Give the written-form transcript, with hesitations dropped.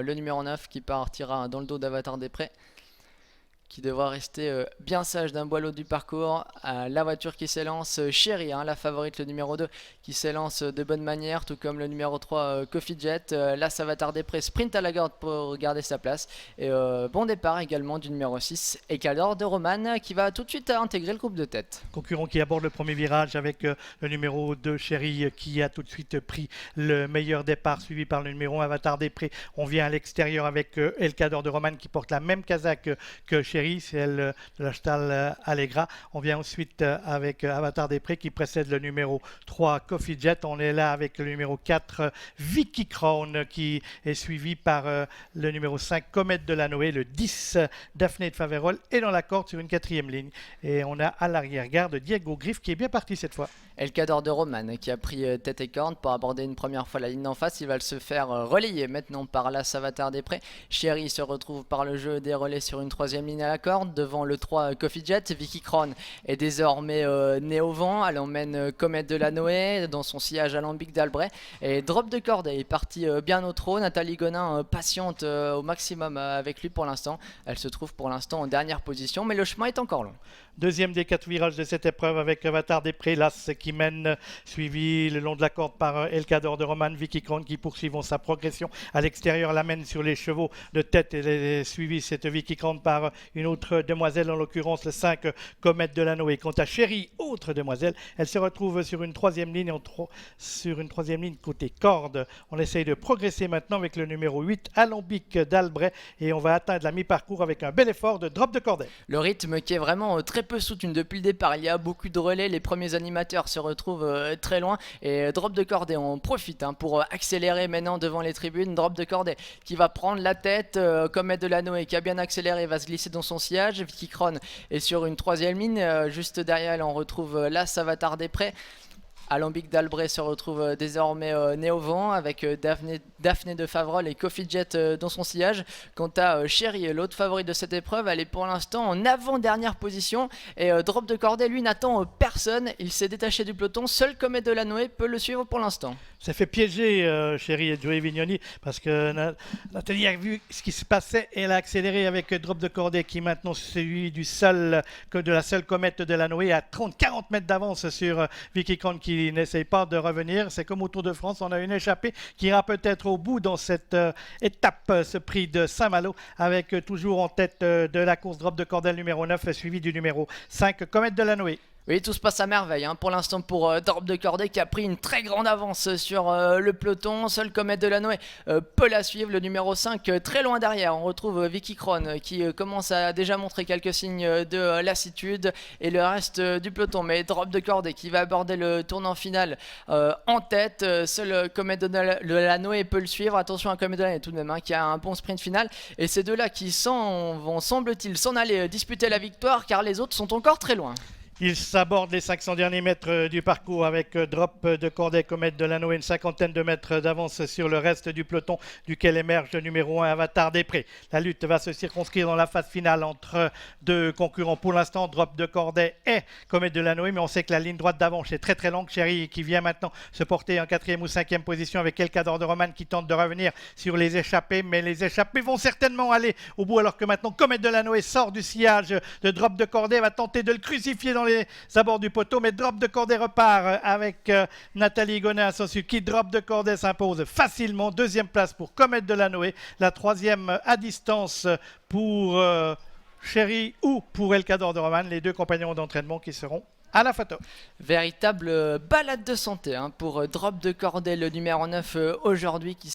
le numéro 9 qui partira dans le dos d'Avatar des Prés, qui devra rester bien sage d'un boileau du parcours. La voiture qui s'élance, Chéri, la favorite, le numéro 2, qui s'élance de bonne manière, tout comme le numéro 3, Coffee Jet. Là, ça va tarder près, sprint à la garde pour garder sa place. Et bon départ également du numéro 6, Ekador de Roman, qui va tout de suite intégrer le groupe de tête. Concurrent qui aborde le premier virage avec le numéro 2, Chéri, qui a tout de suite pris le meilleur départ, suivi par le numéro 1, Avatar des Prés. On vient à l'extérieur avec Ekador de Roman qui porte la même casaque que Chéri, celle de la Stal Allegra. On vient ensuite avec Avatar des Prés qui précède le numéro 3, Coffee Jet. On est là avec le numéro 4, Vicky Crown, qui est suivi par le numéro 5, Comète de la Noé, le 10, Daphné de Faverolles, et dans la corde sur une quatrième ligne. Et on a à l'arrière-garde Diego Griff qui est bien parti cette fois. Ekador de Roman qui a pris tête et corne pour aborder une première fois la ligne d'en face. Il va se faire relayer maintenant par la Avatar des Prés. Chéri se retrouve par le jeu des relais sur une troisième ligne à la corde devant le 3 Coffee Jet. Vicky Crown est désormais née au vent. Elle emmène Comète de la Noé dans son sillage alambic d'Albret. Et Drop de corde est partie bien au trot. Nathalie Gonin patiente au maximum avec lui pour l'instant. Elle se trouve pour l'instant en dernière position, mais le chemin est encore long. Deuxième des 4 virages de cette épreuve avec Avatar des Prés, l'As qui mène, suivi le long de la corde par Ekador de Roman. Vicky Crown qui poursuivent sa progression à l'extérieur, l'amène sur les chevaux de tête. Elle est suivie, cette Vicky Crown, par une autre demoiselle, en l'occurrence le 5, Comète de la Noé. Quant à Chéri, autre demoiselle, elle se retrouve sur une troisième ligne, côté corde. On essaye de progresser maintenant avec le numéro 8, Alambic d'Albret, et on va atteindre la mi-parcours avec un bel effort de drop de cordet. Le rythme qui est vraiment très peu soutenu depuis le départ. Il y a beaucoup de relais, les premiers animateurs se retrouvent très loin, et drop de cordée, on profite pour accélérer maintenant devant les tribunes. Drop de cordée qui va prendre la tête, Comète de la Noé qui a bien accéléré, va se glisser dans son sillage. Vicky Crown est sur une troisième ligne, juste derrière elle on retrouve la Avatar des Prés. Alambic d'Albret se retrouve désormais né au vent avec Daphné de Faverolles et Coffee Jet dans son sillage. Quant à Chéri, l'autre favorite de cette épreuve, elle est pour l'instant en avant-dernière position. Et Drop de Cordet, lui, n'attend personne. Il s'est détaché du peloton. Seul Comète de la Noé peut le suivre pour l'instant. Ça fait piéger Chéri et Joey Vignoni parce que Nathalie a vu ce qui se passait et elle a accéléré avec Drop de Cordet qui est maintenant celui de la seule Comète de la Noé à 30-40 mètres d'avance sur Vicky Crown qui n'essaye pas de revenir. C'est comme au Tour de France, on a une échappée qui ira peut-être au bout dans cette étape, ce prix de Saint-Malo, avec toujours en tête de la course Drop de Cordel numéro 9, suivi du numéro 5, Comète de la Noé. Oui, tout se passe à merveille pour l'instant pour Drop de Cordet qui a pris une très grande avance sur le peloton. Seul Comète de la Noé peut la suivre, le numéro 5 très loin derrière. On retrouve Vicky Crown qui commence à déjà montrer quelques signes de lassitude et le reste du peloton. Mais Drop de Cordet qui va aborder le tournant final en tête. Seul Comète de la Noé peut le suivre. Attention à Comète de la Noé tout de même qui a un bon sprint final. Et ces deux-là qui vont, semble-t-il, s'en aller disputer la victoire car les autres sont encore très loin. Ils s'abordent les 500 derniers mètres du parcours avec Drop de Cordet, Comète de la Noé, une cinquantaine de mètres d'avance sur le reste du peloton duquel émerge le numéro 1, Avatar des Prés. La lutte va se circonscrire dans la phase finale entre deux concurrents. Pour l'instant, Drop de Cordet et Comète de la Noé, mais on sait que la ligne droite d'avant est très très longue. Chéri qui vient maintenant se porter en 4e ou 5e position avec Ekador de Roman qui tente de revenir sur les échappés, mais les échappés vont certainement aller au bout alors que maintenant Comète de la Noé sort du sillage de Drop de Cordet, va tenter de le crucifier dans les abords du poteau, mais Drop de Cordet repart avec Nathalie Gonin à son suivi. Drop de Cordet s'impose facilement. Deuxième place pour Comète de la Noé, la troisième à distance pour Chéri ou pour Ekador de Roman, les deux compagnons d'entraînement qui seront à la photo. Véritable balade de santé pour Drop de Cordet, le numéro 9 aujourd'hui qui